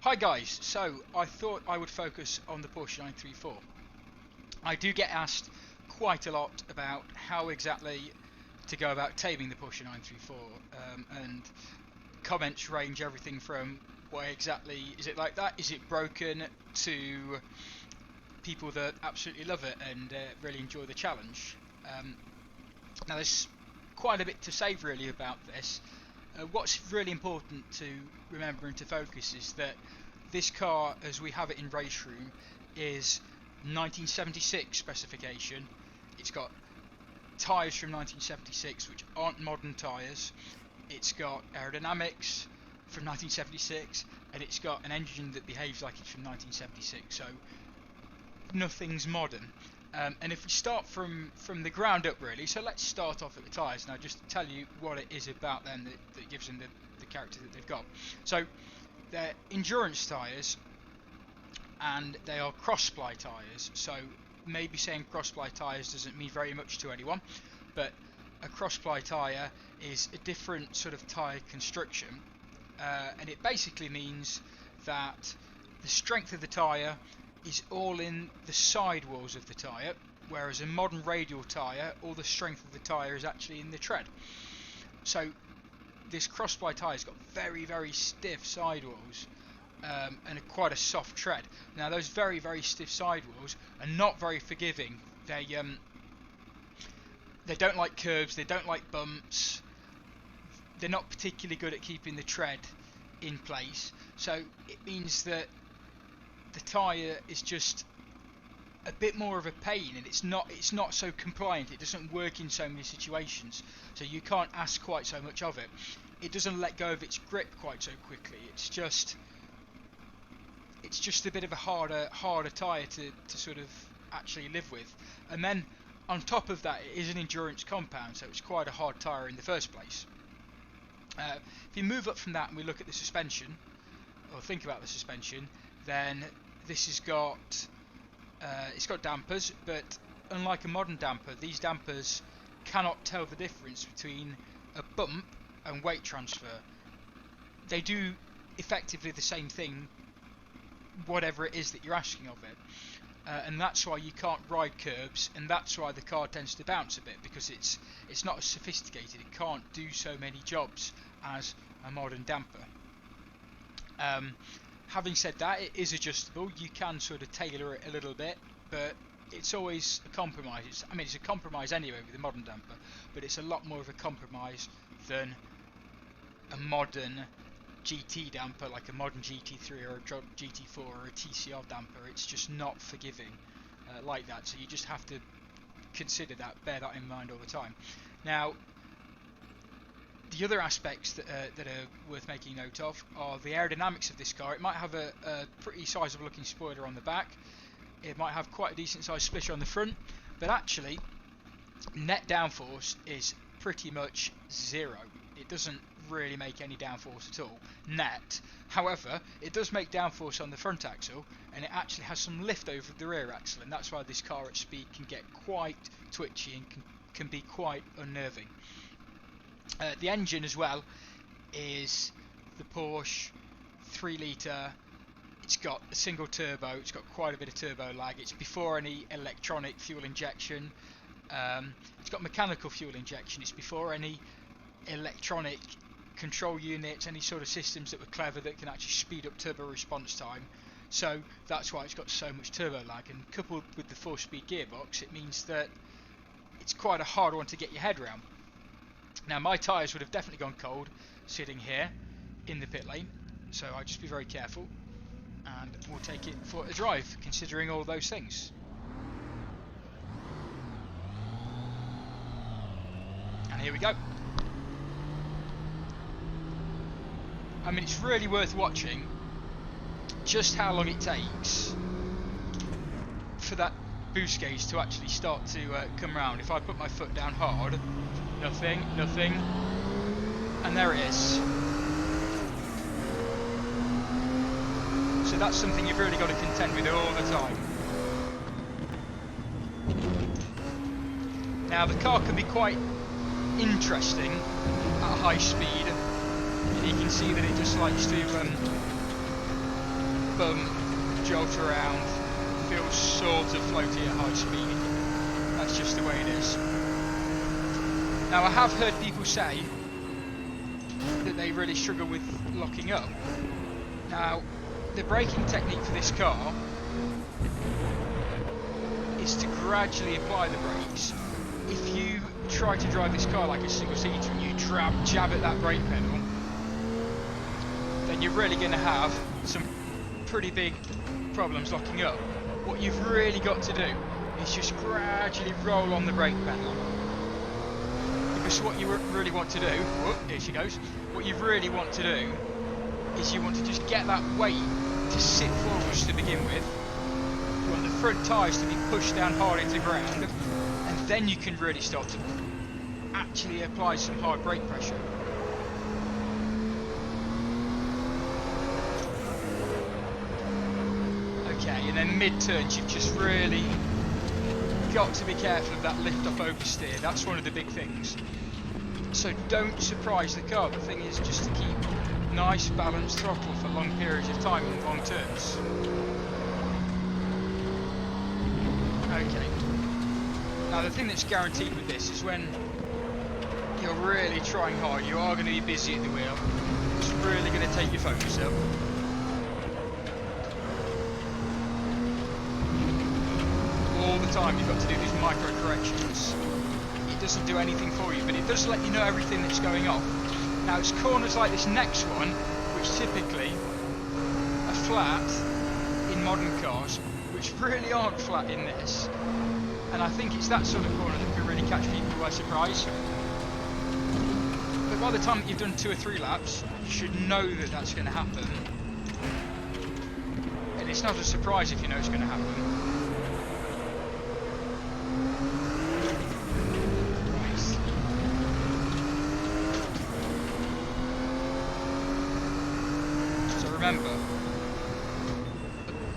Hi guys, so I thought I would focus on the Porsche 934. I do get asked quite a lot about how exactly to go about taming the Porsche 934, and comments range everything from why exactly is it like that, is it broken, to people that absolutely love it and really enjoy the challenge. Now there's quite a bit to say really about this. What's really important to remember and to focus is that this car, as we have it in RaceRoom, is 1976 specification. It's got tyres from 1976 which aren't modern tyres. It's got aerodynamics from 1976, and it's got an engine that behaves like it's from 1976, so nothing's modern. And if we start from the ground up really, so let's start off at the tyres now, just to tell you what it is about them that gives them the character that they've got. So they're endurance tyres, and they are cross-ply tyres. So maybe saying cross-ply tyres doesn't mean very much to anyone, but a cross-ply tyre is a different sort of tyre construction, and it basically means that the strength of the tyre is all in the sidewalls of the tyre, whereas a modern radial tyre, all the strength of the tyre is actually in the tread. So this cross-ply tyre's got very, very stiff sidewalls, and quite a soft tread. Now those very, very stiff sidewalls are not very forgiving. They don't like curbs, they don't like bumps, they're not particularly good at keeping the tread in place, so it means that the tyre is just a bit more of a pain, and it's not so compliant. It doesn't work in so many situations, so you can't ask quite so much of it. It doesn't let go of its grip quite so quickly. It's just a bit of a harder tyre to sort of actually live with. And then on top of that, it is an endurance compound, so it's quite a hard tyre in the first place. If you move up from that and we look at the suspension, or think about the suspension, then this has got it's got dampers, but unlike a modern damper, these dampers cannot tell the difference between a bump and weight transfer. They do effectively the same thing, whatever it is that you're asking of it, and that's why you can't ride curbs, and that's why the car tends to bounce a bit, because it's not as sophisticated. It can't do so many jobs as a modern damper. Having said that, it is adjustable. You can sort of tailor it a little bit, but it's always a compromise. It's a compromise anyway with a modern damper, but it's a lot more of a compromise than a modern GT damper, like a modern GT3 or a GT4 or a TCR damper. It's just not forgiving like that, so you just have to consider that, bear that in mind all the time. Now, the other aspects that are worth making note of are the aerodynamics of this car. It might have a pretty sizable looking spoiler on the back, it might have quite a decent sized splitter on the front, but actually net downforce is pretty much zero. It doesn't really make any downforce at all, net. However, it does make downforce on the front axle, and it actually has some lift over the rear axle, and that's why this car at speed can get quite twitchy and can be quite unnerving. The engine as well is the Porsche 3 litre. It's got a single turbo, it's got quite a bit of turbo lag, it's before any electronic fuel injection. It's got mechanical fuel injection, it's before any electronic control units, any sort of systems that were clever that can actually speed up turbo response time. So that's why it's got so much turbo lag, and coupled with the 4-speed gearbox, it means that it's quite a hard one to get your head around. Now my tyres would have definitely gone cold sitting here in the pit lane, so I'll just be very careful and we'll take it for a drive considering all those things. And here we go. It's really worth watching just how long it takes for that boost gauge to actually start to come round. If I put my foot down hard, nothing, and there it is. So that's something you've really got to contend with all the time. Now the car can be quite interesting at high speed. You can see that it just likes to bum jolt around, feels sort of floaty at high speed. That's just the way it is. Now I have heard people say that they really struggle with locking up. Now the braking technique for this car is to gradually apply the brakes. If you try to drive this car like a single seater and you jab at that brake pedal, then you're really going to have some pretty big problems locking up. What you've really got to do is just gradually roll on the brake pedal, because what you really want to do, whoop, here she goes, what you really want to do is you want to just get that weight to sit forwards to begin with. You want the front tyres to be pushed down hard into the ground, and then you can really start to actually apply some hard brake pressure. Okay, and then mid-turns you've just really got to be careful of that lift-off oversteer. That's one of the big things. So don't surprise the car. The thing is just to keep nice balanced throttle for long periods of time in long turns. Okay. Now the thing that's guaranteed with this is when you're really trying hard, you are going to be busy at the wheel. It's really going to take your focus up. All the time you've got to do these micro corrections. It doesn't do anything for you, but it does let you know everything that's going on. Now it's corners like this next one, which typically are flat in modern cars, which really aren't flat in this. And I think it's that sort of corner that can really catch people by surprise. But by the time that you've done 2 or 3 laps, you should know that that's going to happen. And it's not a surprise if you know it's going to happen. Remember,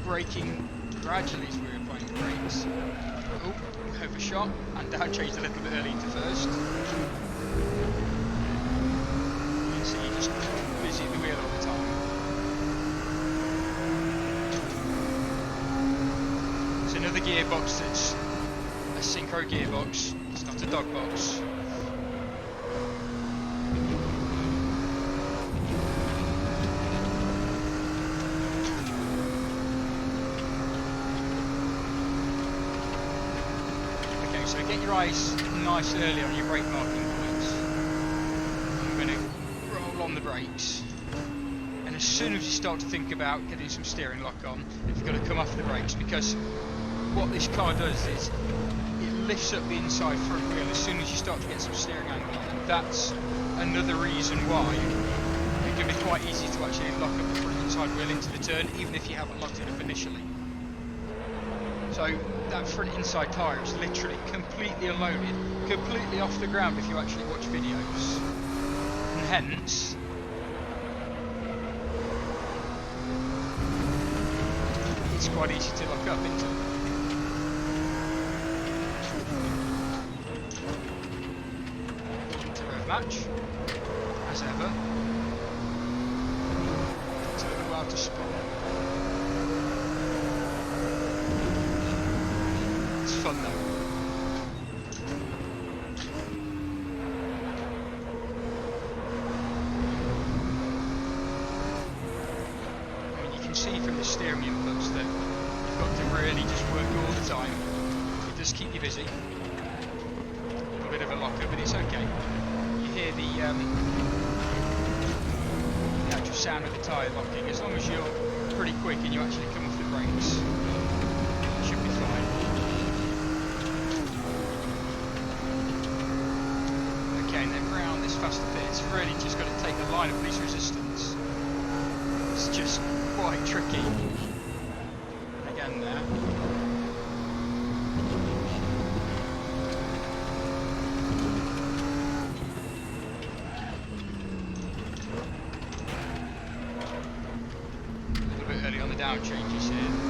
braking gradually as we're applying the brakes. Oh, overshot, and down changed a little bit early into first. You can see you're just busy at the wheel all the time. There's another gearbox that's a synchro gearbox, it's not a dog box. So get your eyes nice early on your brake marking points. I'm going to roll on the brakes, and as soon as you start to think about getting some steering lock on, you've got to come off the brakes, because what this car does is it lifts up the inside front wheel as soon as you start to get some steering angle on, and that's another reason why it can be quite easy to actually lock up the front inside wheel into the turn, even if you haven't locked it up initially. So that front inside tyre is literally completely unloaded, completely off the ground if you actually watch videos, and hence it's quite easy to lock up into. Into rev match, as ever. It's a little out of spot. Fun though. I mean, you can see from the steering inputs that you've got to really just work all the time. It does keep you busy. A little bit of a locker, but it's okay. You hear the actual sound of the tyre locking. As long as you're pretty quick and you actually come off the brakes, you should be fine. And then round this faster bit, it's really just got to take the line of least resistance. It's just quite tricky. Again there. A little bit early on the down changes here.